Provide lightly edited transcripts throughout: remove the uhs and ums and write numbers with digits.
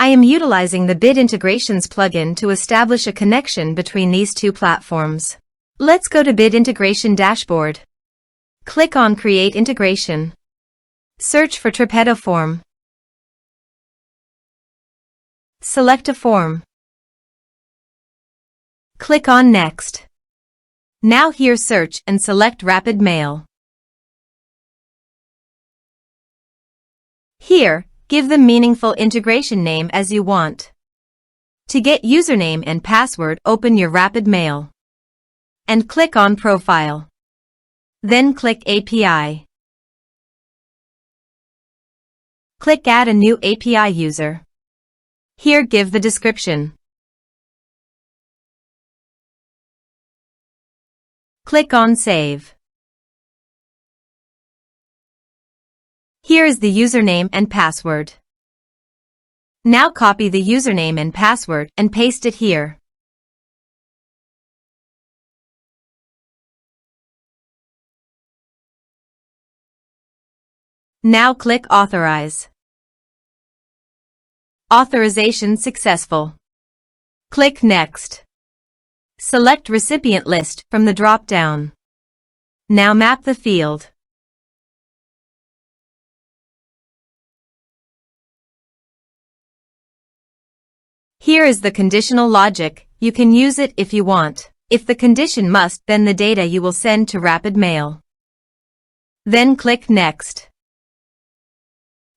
I am utilizing the Bit Integrations plugin to establish a connection between these two platforms. Let's go to Bit Integration Dashboard. Click on Create Integration. Search for Tripetto Form. Select a form. Click on Next. Now here search and select Rapid Mail. Here, give the meaningful integration name as you want. To get username and password, open your Rapid Mail and click on Profile. Then click API. Click Add a new API user. Here give the description. Click on Save. Here is the username and password. Now copy the username and password and paste it here. Now click Authorize. Authorization successful. Click Next. Select Recipient List from the drop-down. Now map the field. Here is the conditional logic. You can use it if you want. If the condition must, then the data you will send to Rapid Mail. Then click Next.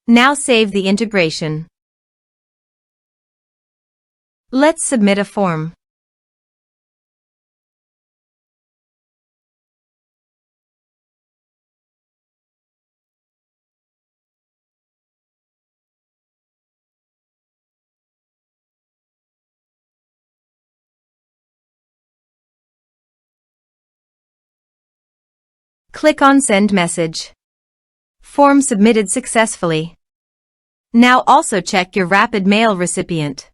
Now save the integration. Let's submit a form. Click on Send Message. Form submitted successfully. Now also check your Rapid Mail recipient.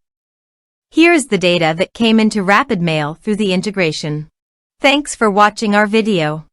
Here is the data that came into Rapid Mail through the integration. Thanks for watching our video.